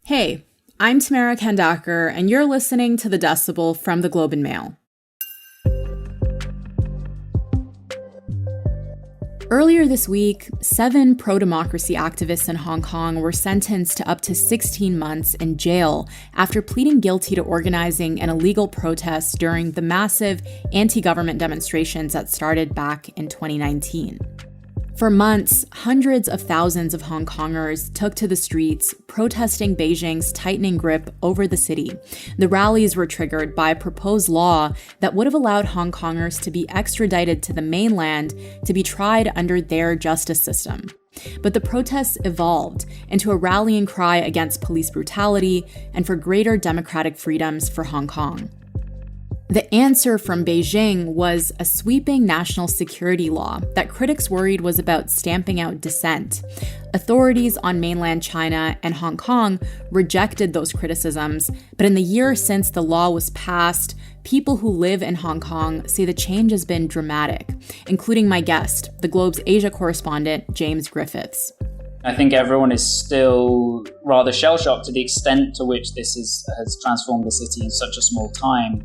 Hey, I'm Tamara Kandaker, and you're listening to the Decibel from the Globe and Mail. Earlier this week, 7 pro-democracy activists in Hong Kong were sentenced to up to 16 months in jail after pleading guilty to organizing an illegal protest during the massive anti-government demonstrations that started back in 2019. For months, hundreds of thousands of Hong Kongers took to the streets, protesting Beijing's tightening grip over the city. The rallies were triggered by a proposed law that would have allowed Hong Kongers to be extradited to the mainland to be tried under their justice system. But the protests evolved into a rallying cry against police brutality and for greater democratic freedoms for Hong Kong. The answer from Beijing was a sweeping national security law that critics worried was about stamping out dissent. Authorities on mainland China and Hong Kong rejected those criticisms, but in the year since the law was passed, people who live in Hong Kong say the change has been dramatic, including my guest, the Globe's Asia correspondent, James Griffiths. I think everyone is still rather shell-shocked to the extent to which this has transformed the city in such a small time.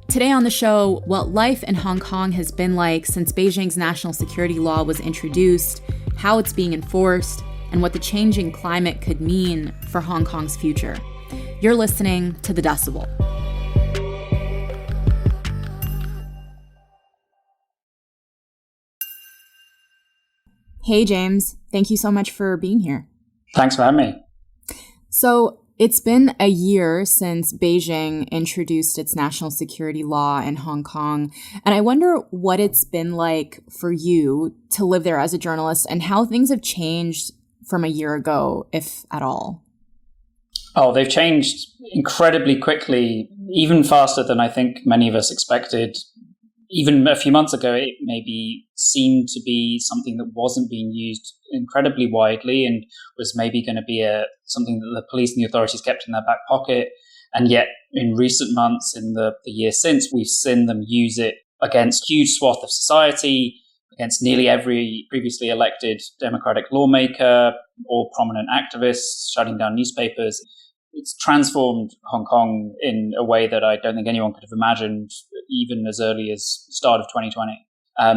Today on the show, what life in Hong Kong has been like since Beijing's national security law was introduced, how it's being enforced, and what the changing climate could mean for Hong Kong's future. You're listening to The Decibel. Hey, James. Thank you so much for being here. Thanks for having me. So, it's been a year since Beijing introduced its national security law in Hong Kong, and I wonder what it's been like for you to live there as a journalist and how things have changed from a year ago, if at all. Oh, they've changed incredibly quickly, even faster than I think many of us expected. Even a few months ago, it maybe seemed to be something that wasn't being used incredibly widely and was maybe going to be something that the police and the authorities kept in their back pocket. And yet, in recent months, in the year since, we've seen them use it against huge swath of society, against nearly every previously elected democratic lawmaker or prominent activists, shutting down newspapers. It's transformed Hong Kong in a way that I don't think anyone could have imagined even as early as the start of 2020.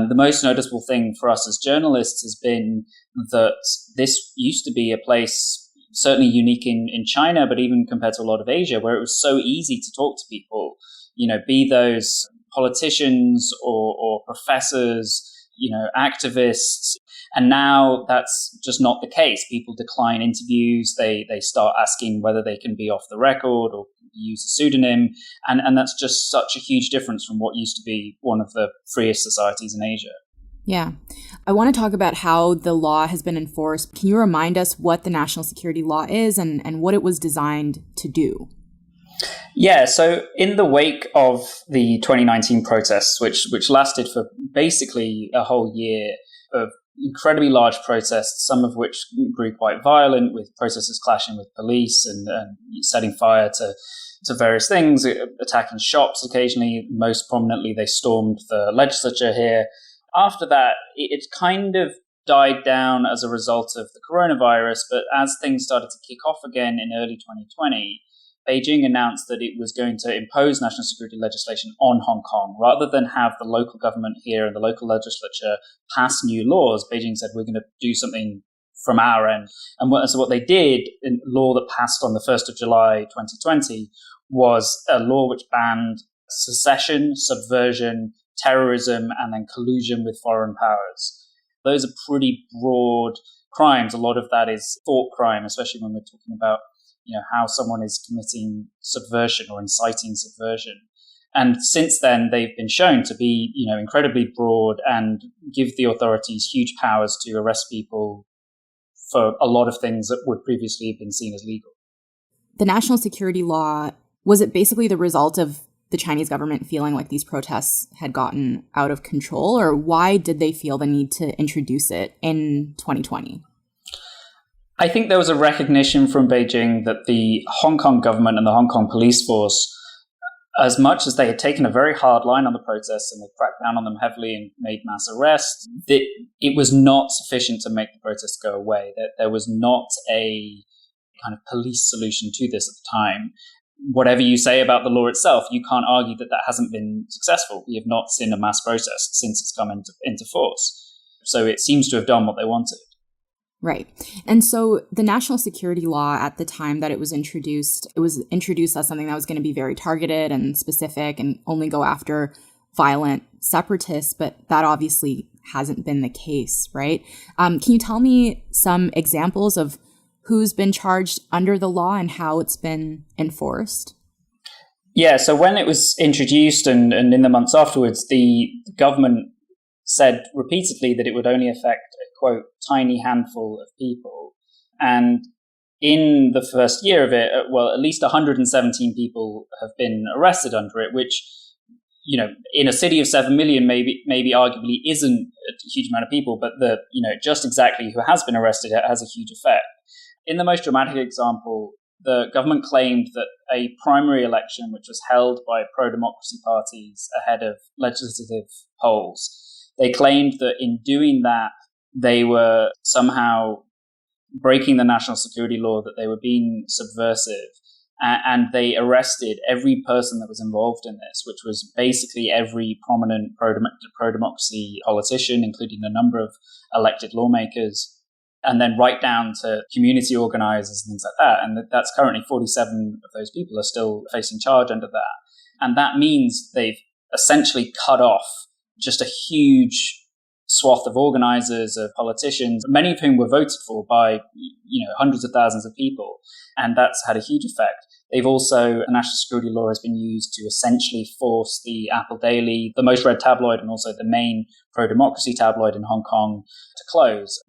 The most noticeable thing for us as journalists has been that this used to be a place certainly unique in China, but even compared to a lot of Asia, where it was so easy to talk to people, be those politicians or professors, activists. And now that's just not the case. People decline interviews. They start asking whether they can be off the record or use a pseudonym. And that's just such a huge difference from what used to be one of the freest societies in Asia. Yeah. I want to talk about how the law has been enforced. Can you remind us what the national security law is and what it was designed to do? Yeah, so in the wake of the 2019 protests, which lasted for basically a whole year of incredibly large protests, some of which grew quite violent, with protesters clashing with police and setting fire to various things, attacking shops occasionally. Most prominently, they stormed the legislature here. After that, it kind of died down as a result of the coronavirus, but as things started to kick off again in early 2020, Beijing announced that it was going to impose national security legislation on Hong Kong. Rather than have the local government here and the local legislature pass new laws, Beijing said, we're going to do something from our end. And so what they did, a law that passed on the 1st of July 2020, was a law which banned secession, subversion, terrorism, and then collusion with foreign powers. Those are pretty broad crimes. A lot of that is thought crime, especially when we're talking about how someone is committing subversion or inciting subversion. And since then, they've been shown to be, incredibly broad and give the authorities huge powers to arrest people for a lot of things that would previously have been seen as legal. The national security law, was it basically the result of the Chinese government feeling like these protests had gotten out of control, or why did they feel the need to introduce it in 2020? I think there was a recognition from Beijing that the Hong Kong government and the Hong Kong police force, as much as they had taken a very hard line on the protests and they cracked down on them heavily and made mass arrests, that it was not sufficient to make the protests go away. That there was not a kind of police solution to this at the time. Whatever you say about the law itself, you can't argue that that hasn't been successful. We have not seen a mass protest since it's come into force. So it seems to have done what they wanted. Right. And so the national security law at the time that it was introduced as something that was going to be very targeted and specific and only go after violent separatists, but that obviously hasn't been the case, right? Can you tell me some examples of who's been charged under the law and how it's been enforced? Yeah, so when it was introduced and in the months afterwards, the government said repeatedly that it would only affect a, quote, tiny handful of people. And in the first year of it, well, at least 117 people have been arrested under it, which, you know, in a city of 7 million, maybe arguably isn't a huge amount of people, but just exactly who has been arrested has a huge effect. In the most dramatic example, the government claimed that a primary election, which was held by pro-democracy parties ahead of legislative polls, they claimed that in doing that, they were somehow breaking the national security law, that they were being subversive. And they arrested every person that was involved in this, which was basically every prominent pro-democracy politician, including a number of elected lawmakers, and then right down to community organizers and things like that. And that's currently 47 of those people are still facing charge under that. And that means they've essentially cut off just a huge swath of organizers, of politicians, many of whom were voted for by, hundreds of thousands of people. And that's had a huge effect. They've also, the national security law has been used to essentially force the Apple Daily, the most read tabloid and also the main pro-democracy tabloid in Hong Kong, to close,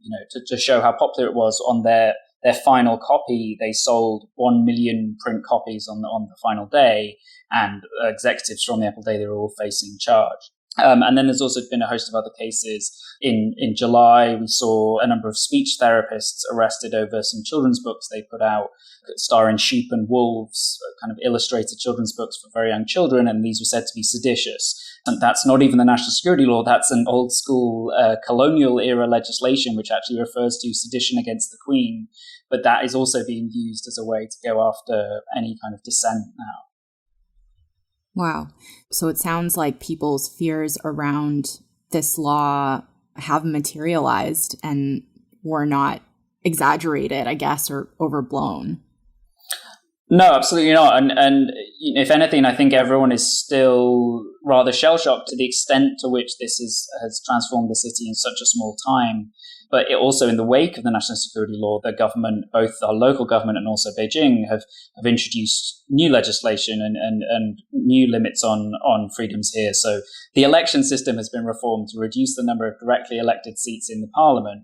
to show how popular it was. On their final copy, they sold 1 million print copies on the final day, and executives from the Apple Daily are all facing charge. And then there's also been a host of other cases. In July, we saw a number of speech therapists arrested over some children's books they put out, starring sheep and wolves, kind of illustrated children's books for very young children, and these were said to be seditious. And that's not even the national security law, that's an old school colonial era legislation, which actually refers to sedition against the Queen. But that is also being used as a way to go after any kind of dissent now. Wow. So it sounds like people's fears around this law have materialized and were not exaggerated, I guess, or overblown. No, absolutely not. And if anything, I think everyone is still rather shell-shocked to the extent to which this has transformed the city in such a small time. But also in the wake of the national security law, the government, both our local government and also Beijing, have introduced new legislation and new limits on freedoms here. So the election system has been reformed to reduce the number of directly elected seats in the parliament.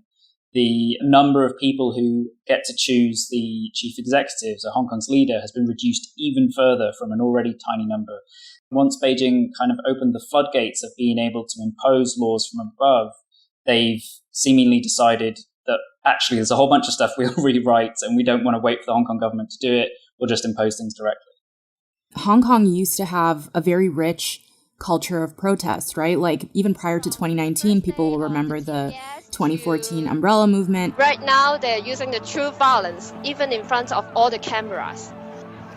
The number of people who get to choose the chief executive, so Hong Kong's leader, has been reduced even further from an already tiny number. Once Beijing kind of opened the floodgates of being able to impose laws from above, they've seemingly decided that actually there's a whole bunch of stuff we'll rewrite and we don't want to wait for the Hong Kong government to do it. We'll just impose things directly. Hong Kong used to have a very rich culture of protest, right? Like even prior to 2019, people will remember the 2014 umbrella movement. Right now, they're using the true violence, even in front of all the cameras.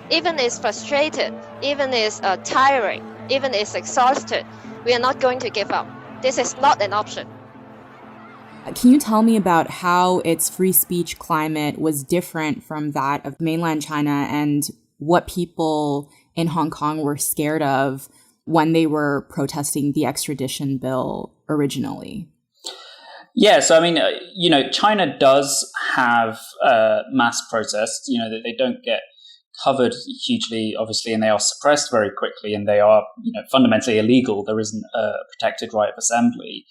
Even it's frustrated, even it's tiring, even it's exhausted, we are not going to give up. This is not an option. Can you tell me about how its free speech climate was different from that of mainland China and what people in Hong Kong were scared of when they were protesting the extradition bill originally? Yeah, so I mean, China does have mass protests, that they don't get covered hugely, obviously, and they are suppressed very quickly, and they are, fundamentally illegal. There isn't a protected right of assembly.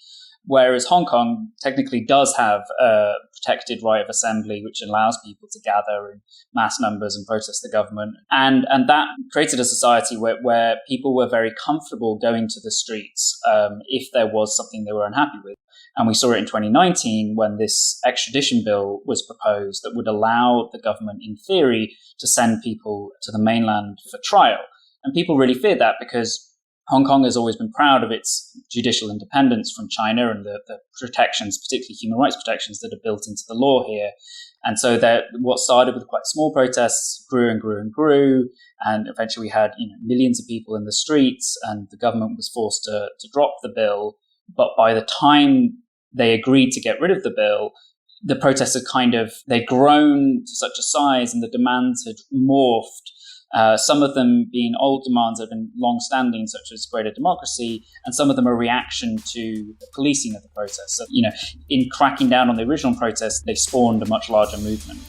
Whereas Hong Kong technically does have a protected right of assembly, which allows people to gather in mass numbers and protest the government. And that created a society where people were very comfortable going to the streets if there was something they were unhappy with. And we saw it in 2019 when this extradition bill was proposed that would allow the government, in theory, to send people to the mainland for trial. And people really feared that because Hong Kong has always been proud of its judicial independence from China and the protections, particularly human rights protections, that are built into the law here. And so that what started with quite small protests grew and grew and grew. And eventually we had millions of people in the streets, and the government was forced to drop the bill. But by the time they agreed to get rid of the bill, the protests had they'd grown to such a size and the demands had morphed. Some of them being old demands that have been long-standing, such as greater democracy, and some of them are reaction to the policing of the protests. So, in cracking down on the original protests, they spawned a much larger movement.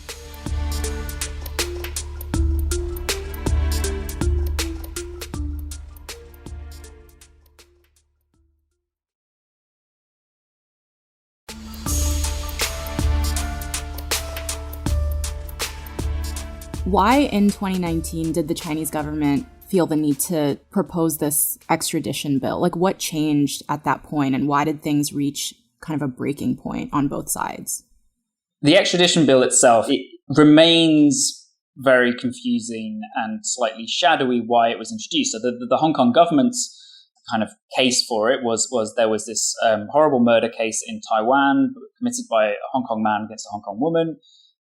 Why in 2019 did the Chinese government feel the need to propose this extradition bill? Like, what changed at that point, and why did things reach kind of a breaking point on both sides? The extradition bill itself, it remains very confusing and slightly shadowy why it was introduced. So the Hong Kong government's kind of case for it was there was this horrible murder case in Taiwan committed by a Hong Kong man against a Hong Kong woman.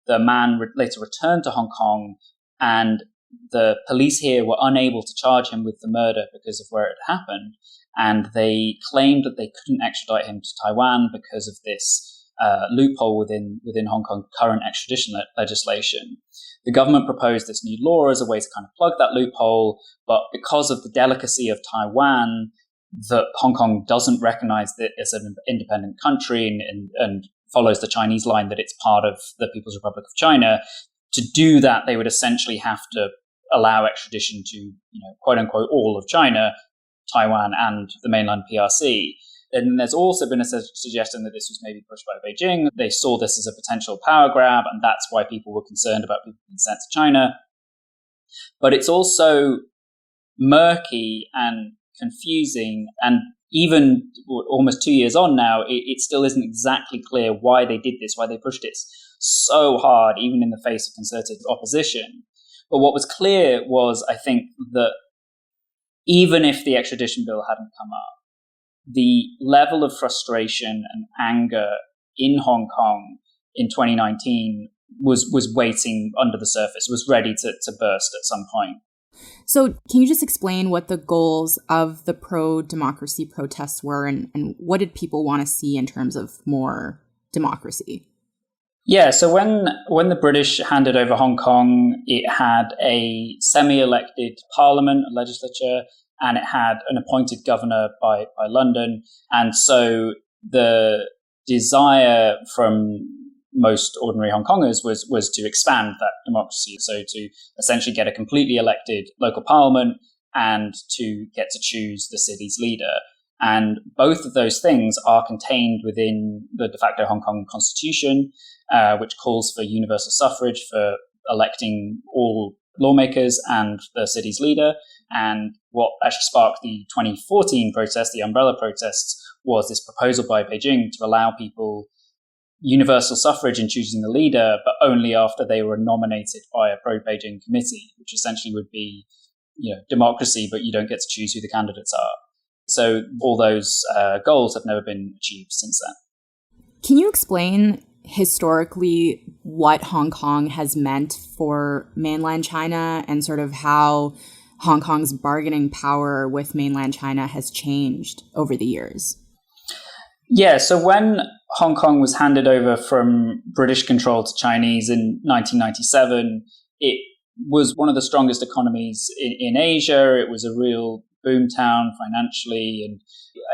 The man later returned to Hong Kong, and the police here were unable to charge him with the murder because of where it happened. And they claimed that they couldn't extradite him to Taiwan because of this loophole within Hong Kong current extradition legislation. The government proposed this new law as a way to kind of plug that loophole, but because of the delicacy of Taiwan, that Hong Kong doesn't recognize it as an independent country and follows the Chinese line that it's part of the People's Republic of China. To do that, they would essentially have to allow extradition to, quote unquote, all of China, Taiwan, and the mainland PRC. And there's also been a suggestion that this was maybe pushed by Beijing. They saw this as a potential power grab, and that's why people were concerned about people being sent to China. But it's also murky and confusing, and even almost 2 years on now, it still isn't exactly clear why they did this, why they pushed it so hard, even in the face of concerted opposition. But what was clear was, I think, that even if the extradition bill hadn't come up, the level of frustration and anger in Hong Kong in 2019 was waiting under the surface, was ready to burst at some point. So can you just explain what the goals of the pro-democracy protests were, and what did people want to see in terms of more democracy? Yeah, so when the British handed over Hong Kong, it had a semi-elected parliament, a legislature, and it had an appointed governor by London. And so the desire from most ordinary Hong Kongers was to expand that democracy. So to essentially get a completely elected local parliament and to get to choose the city's leader. And both of those things are contained within the de facto Hong Kong constitution, which calls for universal suffrage for electing all lawmakers and the city's leader. And what actually sparked the 2014 protest, the umbrella protests, was this proposal by Beijing to allow people universal suffrage in choosing the leader, but only after they were nominated by a pro-Beijing committee, which essentially would be, democracy, but you don't get to choose who the candidates are. So all those goals have never been achieved since then. Can you explain historically what Hong Kong has meant for mainland China, and sort of how Hong Kong's bargaining power with mainland China has changed over the years? Yeah, so when Hong Kong was handed over from British control to Chinese in 1997, it was one of the strongest economies in Asia. It was a real boomtown financially. And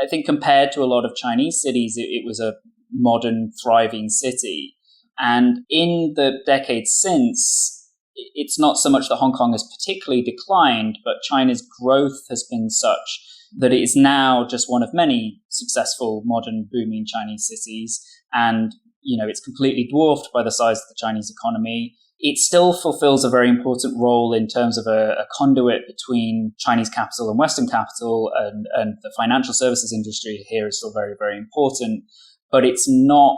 I think compared to a lot of Chinese cities, it was a modern, thriving city. And in the decades since, it's not so much that Hong Kong has particularly declined, but China's growth has been such that it is now just one of many successful, modern, booming Chinese cities. And, it's completely dwarfed by the size of the Chinese economy. It still fulfills a very important role in terms of a conduit between Chinese capital and Western capital, and the financial services industry here is still very, very important. But it's not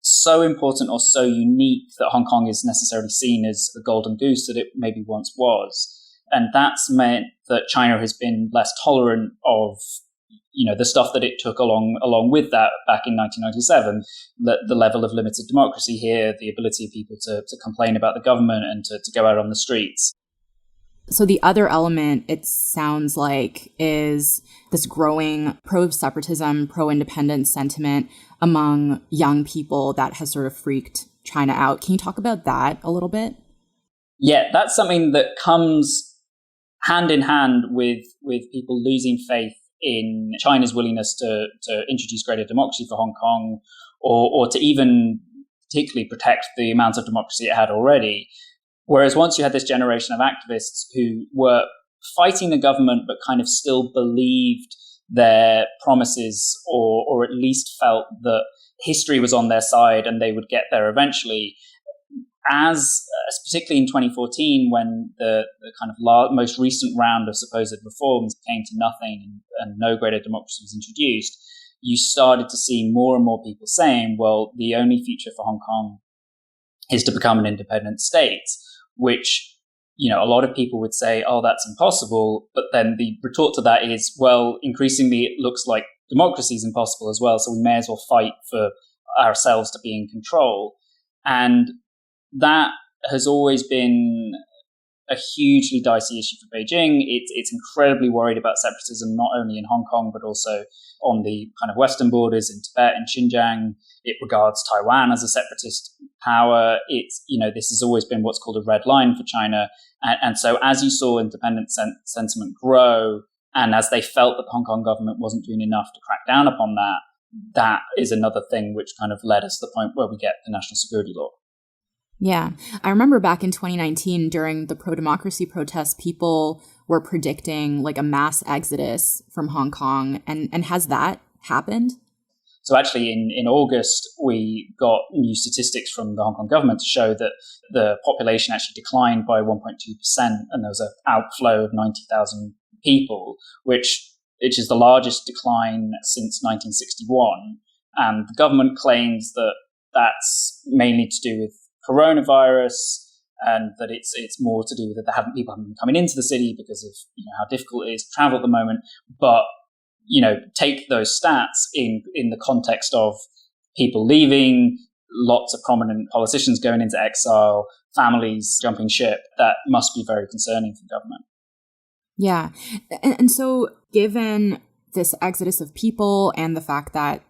so important or so unique that Hong Kong is necessarily seen as the golden goose that it maybe once was. And that's meant that China has been less tolerant of, the stuff that it took along with that back in 1997, the level of limited democracy here, the ability of people to complain about the government and to go out on the streets. So the other element, it sounds like, is this growing pro-separatism, pro-independence sentiment among young people that has sort of freaked China out. Can you talk about that a little bit? Yeah, that's something that comes hand in hand with people losing faith in China's willingness to introduce greater democracy for Hong Kong, or to even particularly protect the amount of democracy it had already. Whereas once you had this generation of activists who were fighting the government but kind of still believed their promises, or at least felt that history was on their side and they would get there eventually, as particularly in 2014, when the kind of most recent round of supposed reforms came to nothing and no greater democracy was introduced, you started to see more and more people saying, well, the only future for Hong Kong is to become an independent state, which, a lot of people would say, oh, that's impossible. But then the retort to that is, well, increasingly it looks like democracy is impossible as well, so we may as well fight for ourselves to be in control. And that has always been a hugely dicey issue for Beijing. It's incredibly worried about separatism, not only in Hong Kong, but also on the kind of western borders in Tibet and Xinjiang. It regards Taiwan as a separatist power. This has always been what's called a red line for China. And so as you saw independent sentiment grow, and as they felt that the Hong Kong government wasn't doing enough to crack down upon that, that is another thing which kind of led us to the point where we get the national security law. Yeah. I remember back in 2019 during the pro-democracy protests, people were predicting like a mass exodus from Hong Kong. And has that happened? So actually in August, we got new statistics from the Hong Kong government to show that the population actually declined by 1.2%, and there was an outflow of 90,000 people, which is the largest decline since 1961. And the government claims that that's mainly to do with coronavirus, and that it's more to do with that people haven't been coming into the city because of how difficult it is to travel at the moment. But take those stats in the context of people leaving, lots of prominent politicians going into exile, families jumping ship. That must be very concerning for government. Yeah, and so given this exodus of people and the fact that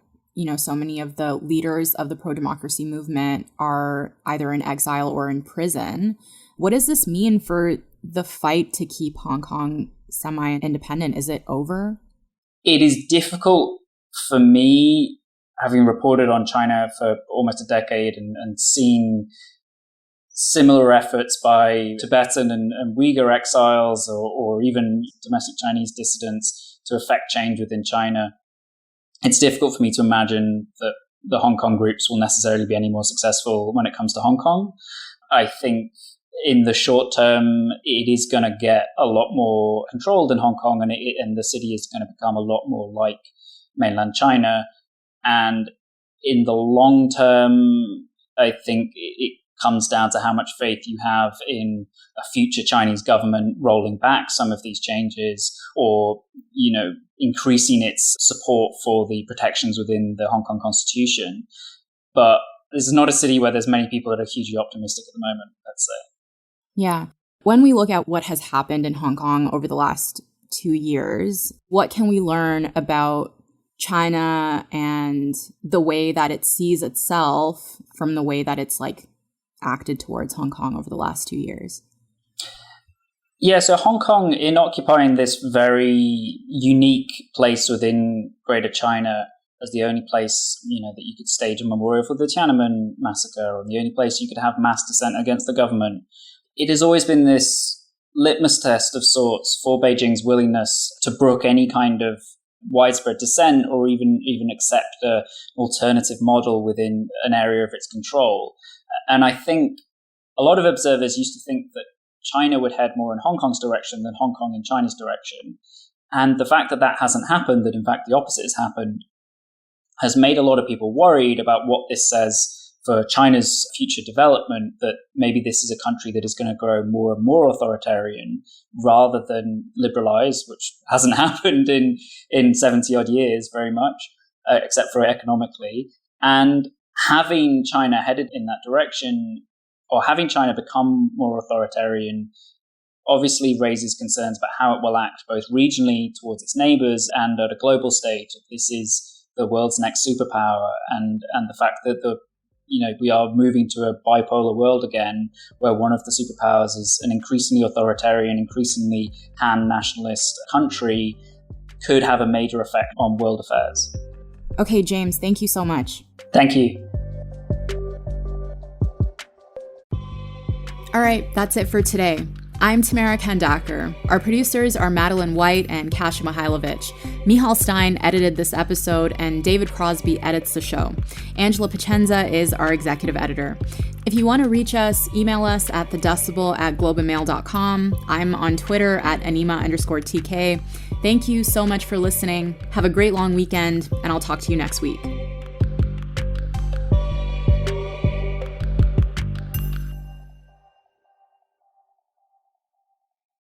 so many of the leaders of the pro-democracy movement are either in exile or in prison, what does this mean for the fight to keep Hong Kong semi-independent? Is it over? It is difficult for me, having reported on China for almost a decade and seen similar efforts by Tibetan and Uyghur exiles or even domestic Chinese dissidents to effect change within China. It's difficult for me to imagine that the Hong Kong groups will necessarily be any more successful when it comes to Hong Kong. I think in the short term, it is going to get a lot more controlled in Hong Kong, and the city is going to become a lot more like mainland China. And in the long term, I think it comes down to how much faith you have in a future Chinese government rolling back some of these changes, or increasing its support for the protections within the Hong Kong Constitution. But this is not a city where there's many people that are hugely optimistic at the moment, let's say. Yeah. When we look at what has happened in Hong Kong over the last 2 years, what can we learn about China and the way that it sees itself from the way that it's acted towards Hong Kong over the last 2 years? Yeah, so Hong Kong, in occupying this very unique place within Greater China as the only place, that you could stage a memorial for the Tiananmen massacre, or the only place you could have mass dissent against the government, it has always been this litmus test of sorts for Beijing's willingness to brook any kind of widespread dissent, or even accept an alternative model within an area of its control. And I think a lot of observers used to think that China would head more in Hong Kong's direction than Hong Kong in China's direction. And the fact that that hasn't happened, that in fact the opposite has happened, has made a lot of people worried about what this says for China's future development, that maybe this is a country that is going to grow more and more authoritarian rather than liberalize, which hasn't happened in 70 odd years very much, except for economically. And having China headed in that direction, or having China become more authoritarian, obviously raises concerns about how it will act both regionally towards its neighbors and at a global stage. This is the world's next superpower, and the fact that we are moving to a bipolar world again, where one of the superpowers is an increasingly authoritarian, increasingly pan-nationalist country, could have a major effect on world affairs. Okay, James, thank you so much. Thank you. All right, that's it for today. I'm Tamara Kandaker. Our producers are Madeline White and Kasia Mihailovich. Michal Stein edited this episode, and David Crosby edits the show. Angela Pacenza is our executive editor. If you want to reach us, email us at thedecibel@globeandmail.com. I'm on Twitter at Anima_TK. Thank you so much for listening. Have a great long weekend, and I'll talk to you next week.